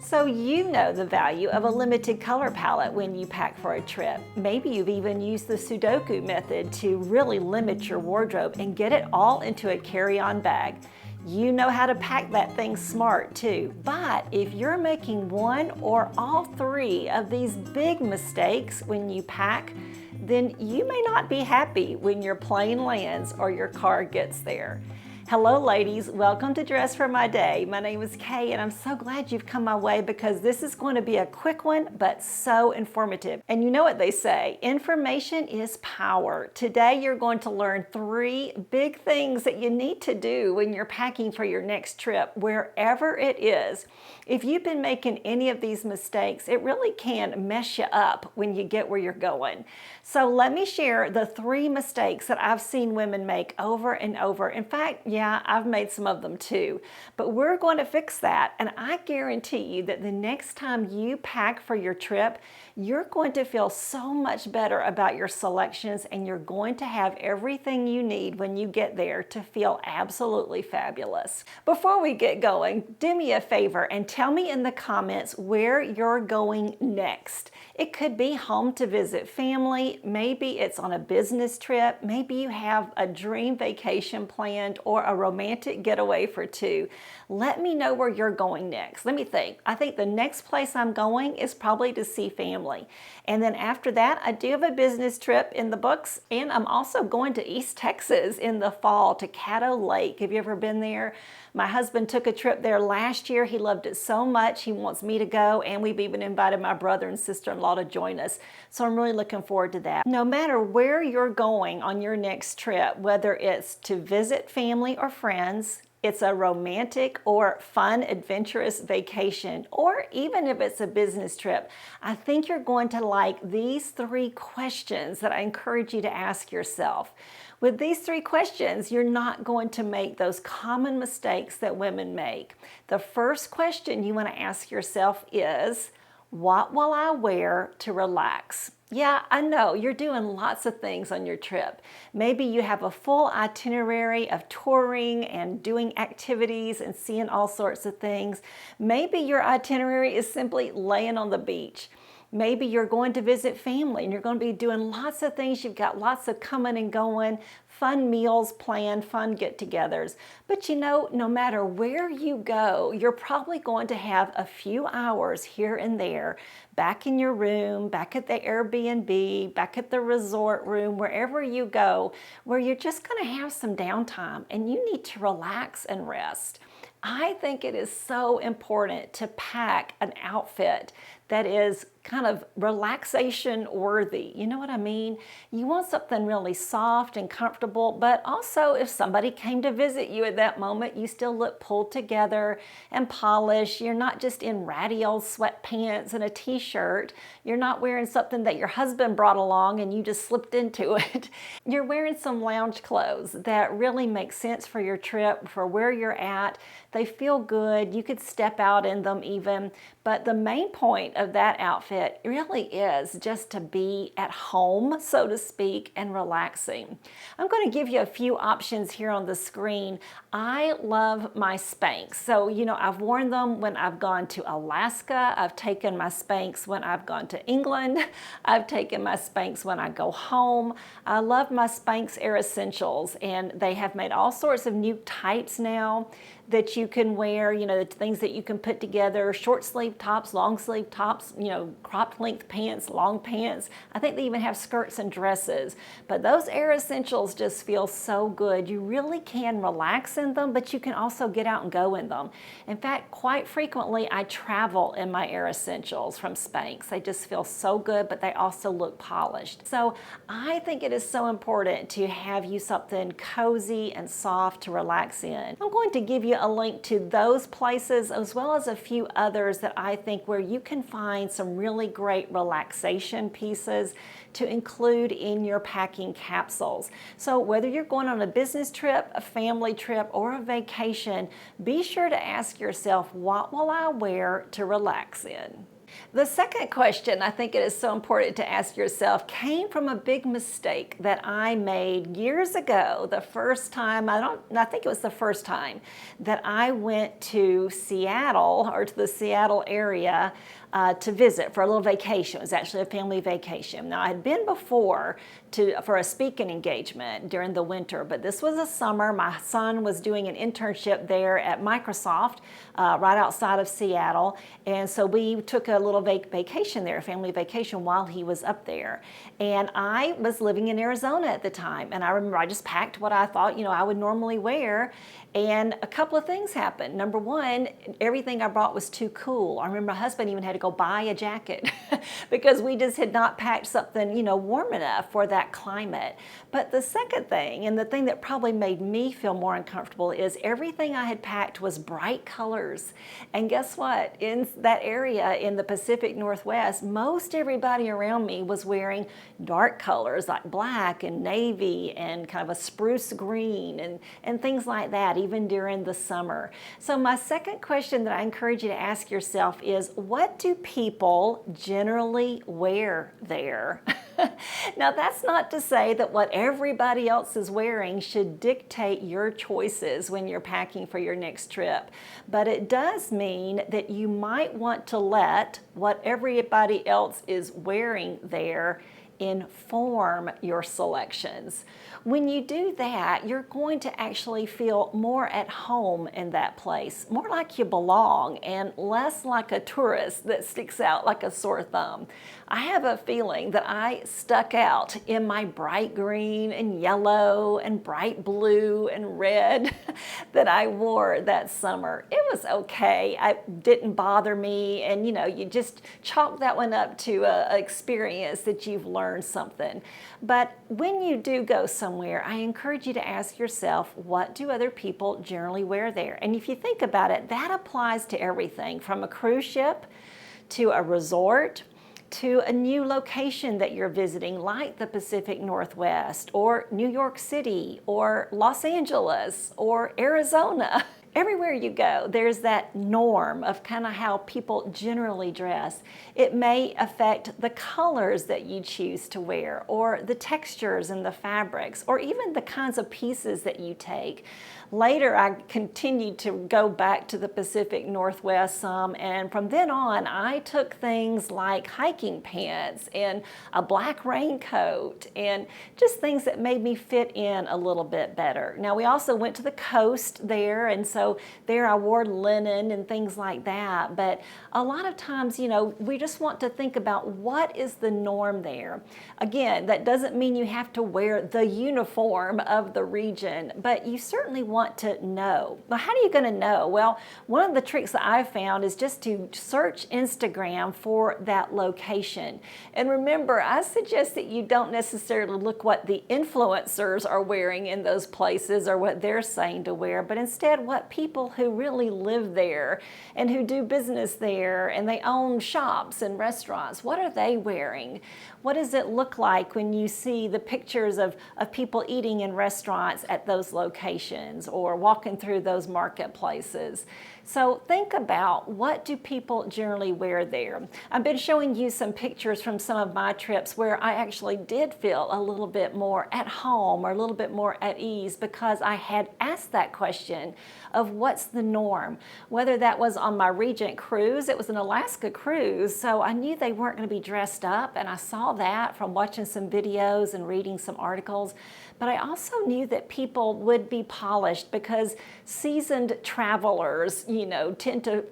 So you know the value of a limited color palette when you pack for a trip. Maybe you've even used the Sudoku method to really limit your wardrobe and get it all into a carry-on bag. You know how to pack that thing smart too. But if you're making one or all three of these big mistakes when you pack, then you may not be happy when your plane lands or your car gets there. Hello ladies, welcome to Dress for My Day. My name is Kay and I'm so glad you've come my way because this is going to be a quick one but so informative. And you know what they say, information is power. Today you're going to learn 3 big things that you need to do when you're packing for your next trip, wherever it is. If you've been making any of these mistakes, it really can mess you up when you get where you're going. So let me share the 3 mistakes that I've seen women make over and over. In fact, yeah, I've made some of them too, but we're going to fix that. And I guarantee you that the next time you pack for your trip, you're going to feel so much better about your selections and you're going to have everything you need when you get there to feel absolutely fabulous. Before we get going, do me a favor and tell me in the comments where you're going next. It could be home to visit family, maybe it's on a business trip, maybe you have a dream vacation planned or a romantic getaway for 2. Let me know where you're going next. Let me think. I think the next place I'm going is probably to see family. And then after that, I do have a business trip in the books, and I'm also going to East Texas in the fall to Caddo Lake. Have you ever been there? My husband took a trip there last year. He loved it so much. He wants me to go, and we've even invited my brother and sister-in-law to join us. So I'm really looking forward to that. No matter where you're going on your next trip, whether it's to visit family or friends, it's a romantic or fun, adventurous vacation, or even if it's a business trip, I think you're going to like these 3 questions that I encourage you to ask yourself. With these 3 questions, you're not going to make those common mistakes that women make. The first question you want to ask yourself is, what will I wear to relax? Yeah, I know you're doing lots of things on your trip. Maybe you have a full itinerary of touring and doing activities and seeing all sorts of things. Maybe your itinerary is simply laying on the beach. Maybe you're going to visit family and you're going to be doing lots of things. You've got lots of coming and going, fun meals planned, fun get-togethers. But you know, no matter where you go, you're probably going to have a few hours here and there, back in your room, back at the Airbnb, back at the resort room, wherever you go, where you're just going to have some downtime and you need to relax and rest. I think it is so important to pack an outfit that is kind of relaxation worthy. You know what I mean? You want something really soft and comfortable, but also if somebody came to visit you at that moment, you still look pulled together and polished. You're not just in ratty old sweatpants and a t-shirt. You're not wearing something that your husband brought along and you just slipped into it. You're wearing some lounge clothes that really make sense for your trip, for where you're at. They feel good. You could step out in them even. But the main point of that outfit really is just to be at home, so to speak, and relaxing. I'm going to give you a few options here on the screen. I love my Spanx. So, you know, I've worn them when I've gone to Alaska. I've taken my Spanx when I've gone to England. I've taken my Spanx when I go home. I love my Spanx Air Essentials, and they have made all sorts of new types now that you can wear, you know, the things that you can put together, short sleeve tops, long sleeve tops, you know, cropped length pants, long pants. I think they even have skirts and dresses. But those Air Essentials just feel so good. You really can relax in them, but you can also get out and go in them. In fact, quite frequently I travel in my Air Essentials from Spanx. They just feel so good, but they also look polished. So I think it is so important to have you something cozy and soft to relax in. I'm going to give you a link to those places as well as a few others that I think where you can find some really great relaxation pieces to include in your packing capsules. So whether you're going on a business trip, a family trip, or a vacation, be sure to ask yourself, what will I wear to relax in? The second question I think it is so important to ask yourself came from a big mistake that I made years ago. The first time, I think it was the first time that I went to Seattle or to the Seattle area to visit for a little vacation. It was actually a family vacation. Now I had been before for a speaking engagement during the winter, but this was a summer. My son was doing an internship there at Microsoft right outside of Seattle, and so we took a little vacation there, a family vacation, while he was up there. And I was living in Arizona at the time, and I remember I just packed what I thought I would normally wear, and a couple of things happened. Number one, everything I brought was too cool. I remember my husband even had to go buy a jacket because we just had not packed something warm enough for that climate. But the second thing, and the thing that probably made me feel more uncomfortable, is everything I had packed was bright colors. And guess what? In that area in the Pacific Northwest, most everybody around me was wearing dark colors like black and navy and kind of a spruce green and things like that, even during the summer. So my second question that I encourage you to ask yourself is, what do people generally wear there? Now, that's not to say that what everybody else is wearing should dictate your choices when you're packing for your next trip, but it does mean that you might want to let what everybody else is wearing there inform your selections. When you do that, you're going to actually feel more at home in that place, more like you belong and less like a tourist that sticks out like a sore thumb. I have a feeling that I stuck out in my bright green and yellow and bright blue and red that I wore that summer. It was okay. It didn't bother me, and you just chalk that one up to an experience that you've learned something. But when you do go somewhere, I encourage you to ask yourself, what do other people generally wear there? And if you think about it, that applies to everything from a cruise ship to a resort to a new location that you're visiting, like the Pacific Northwest or New York City or Los Angeles or Arizona. Everywhere you go, there's that norm of kind of how people generally dress. It may affect the colors that you choose to wear, or the textures and the fabrics, or even the kinds of pieces that you take. Later, I continued to go back to the Pacific Northwest some, and from then on, I took things like hiking pants and a black raincoat and just things that made me fit in a little bit better. Now, we also went to the coast there, and so there I wore linen and things like that. But a lot of times, we just want to think about what is the norm there. Again, that doesn't mean you have to wear the uniform of the region, but you certainly want to know. But how are you going to know? Well, one of the tricks that I've found is just to search Instagram for that location. And remember, I suggest that you don't necessarily look what the influencers are wearing in those places or what they're saying to wear, but instead what people who really live there and who do business there and they own shops and restaurants, what are they wearing? What does it look like when you see the pictures of people eating in restaurants at those locations or walking through those marketplaces? So think about, what do people generally wear there? I've been showing you some pictures from some of my trips where I actually did feel a little bit more at home or a little bit more at ease because I had asked that question of what's the norm. Whether that was on my Regent cruise, it was an Alaska cruise, so I knew they weren't going to be dressed up, and I saw that from watching some videos and reading some articles. But I also knew that people would be polished because seasoned travelers, tend to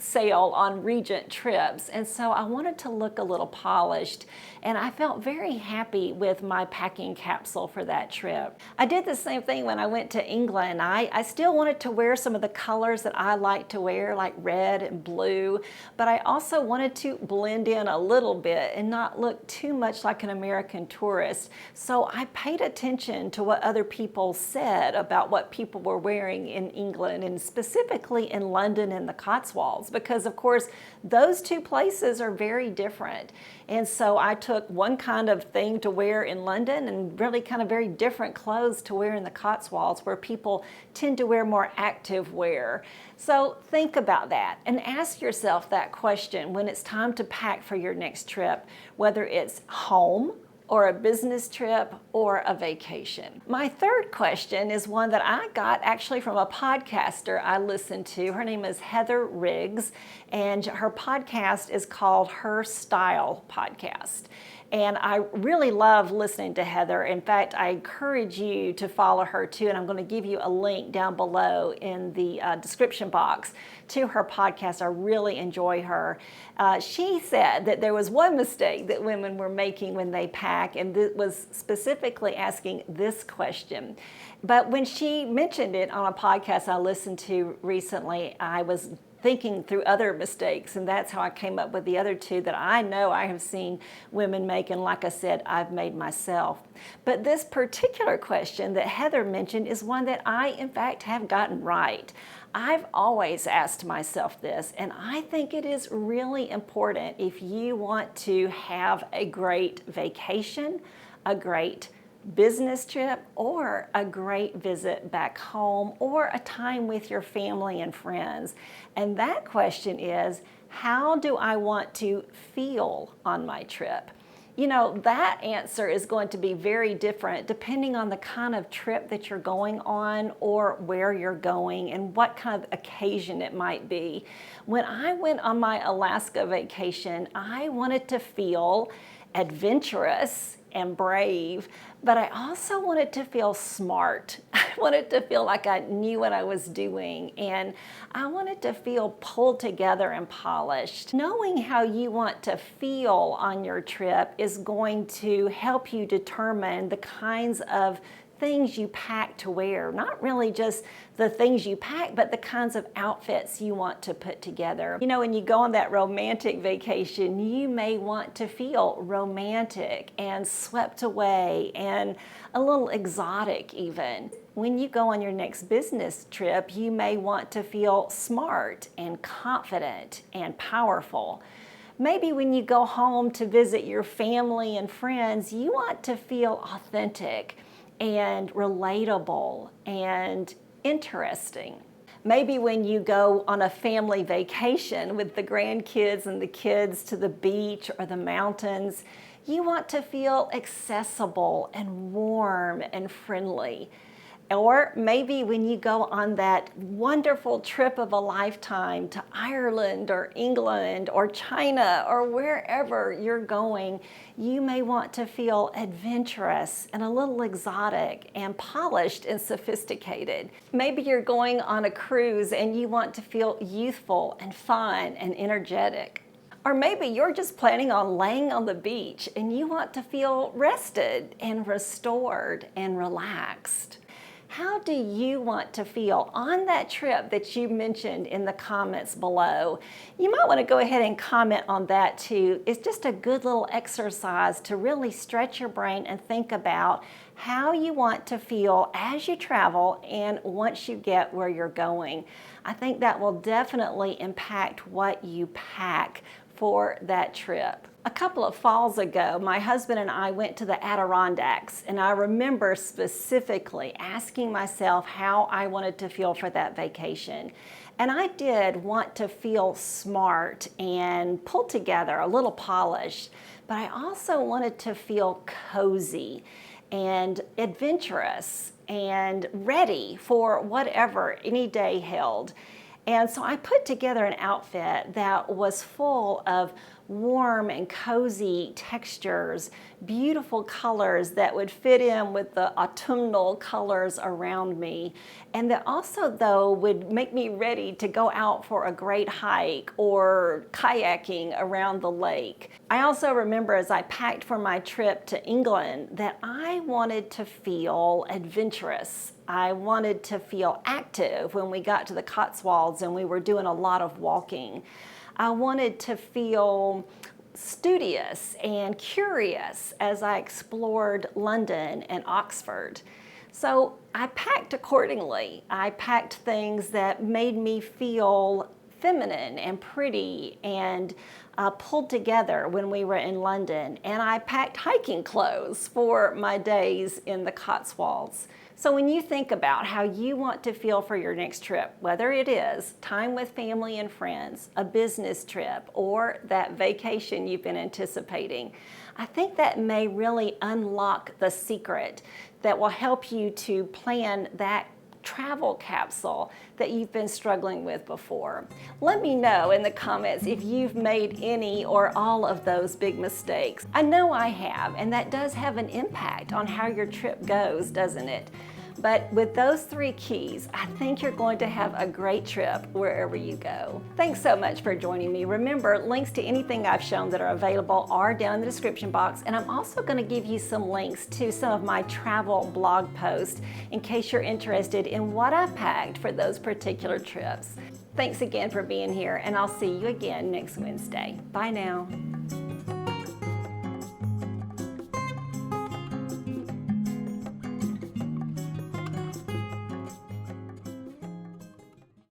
sail on Regent trips, and so I wanted to look a little polished, and I felt very happy with my packing capsule for that trip. I did the same thing when I went to England. I still wanted to wear some of the colors that I like to wear, like red and blue, but I also wanted to blend in a little bit and not look too much like an American tourist. So I paid attention to what other people said about what people were wearing in England, and specifically in London and the Cotswolds. Cotswolds, because of course those two places are very different. And so I took one kind of thing to wear in London and really kind of very different clothes to wear in the Cotswolds, where people tend to wear more active wear. So think about that and ask yourself that question when it's time to pack for your next trip, whether it's home or a business trip or a vacation. My third question is one that I got actually from a podcaster I listened to. Her name is Heather Riggs, and her podcast is called Her Style Podcast. And I really love listening to Heather. In fact, I encourage you to follow her too, and I'm going to give you a link down below in the description box to her podcast. I really enjoy her. She said that there was one mistake that women were making when they pack, and it was specifically asking this question. But when she mentioned it on a podcast I listened to recently, I was thinking through other mistakes, and that's how I came up with the other two that I know I have seen women make, and like I said, I've made myself. But this particular question that Heather mentioned is one that I, in fact, have gotten right. I've always asked myself this, and I think it is really important if you want to have a great vacation, a great business trip, or a great visit back home, or a time with your family and friends. And that question is, how do I want to feel on my trip? You know, that answer is going to be very different depending on the kind of trip that you're going on, or where you're going, and what kind of occasion it might be. When I went on my Alaska vacation, I wanted to feel adventurous and brave, but I also wanted to feel smart. I wanted to feel like I knew what I was doing, and I wanted to feel pulled together and polished. Knowing how you want to feel on your trip is going to help you determine the kinds of things you pack to wear. Not really just the things you pack, but the kinds of outfits you want to put together. You know, when you go on that romantic vacation, you may want to feel romantic and swept away and a little exotic even. When you go on your next business trip, you may want to feel smart and confident and powerful. Maybe when you go home to visit your family and friends, you want to feel authentic and relatable and interesting. Maybe when you go on a family vacation with the grandkids and the kids to the beach or the mountains, you want to feel accessible and warm and friendly. Or maybe when you go on that wonderful trip of a lifetime to Ireland or England or China or wherever you're going, you may want to feel adventurous and a little exotic and polished and sophisticated. Maybe you're going on a cruise and you want to feel youthful and fun and energetic. Or maybe you're just planning on laying on the beach and you want to feel rested and restored and relaxed. How do you want to feel on that trip that you mentioned in the comments below? You might want to go ahead and comment on that too. It's just a good little exercise to really stretch your brain and think about how you want to feel as you travel and once you get where you're going. I think that will definitely impact what you pack for that trip. A couple of falls ago, my husband and I went to the Adirondacks, and I remember specifically asking myself how I wanted to feel for that vacation. And I did want to feel smart and pulled together, a little polished, but I also wanted to feel cozy and adventurous and ready for whatever any day held. And so I put together an outfit that was full of warm and cozy textures, beautiful colors that would fit in with the autumnal colors around me, and that also, though, would make me ready to go out for a great hike or kayaking around the lake. I also remember as I packed for my trip to England that I wanted to feel adventurous. I wanted to feel active when we got to the Cotswolds and we were doing a lot of walking. I wanted to feel studious and curious as I explored London and Oxford. So I packed accordingly. I packed things that made me feel feminine and pretty and pulled together when we were in London, and I packed hiking clothes for my days in the Cotswolds. So when you think about how you want to feel for your next trip, whether it is time with family and friends, a business trip, or that vacation you've been anticipating, I think that may really unlock the secret that will help you to plan that travel capsule that you've been struggling with before. Let me know in the comments if you've made any or all of those big mistakes. I know I have, and that does have an impact on how your trip goes, doesn't it? But with those 3 keys, I think you're going to have a great trip wherever you go. Thanks so much for joining me. Remember, links to anything I've shown that are available are down in the description box, and I'm also going to give you some links to some of my travel blog posts in case you're interested in what I packed for those particular trips. Thanks again for being here, and I'll see you again next Wednesday. Bye now.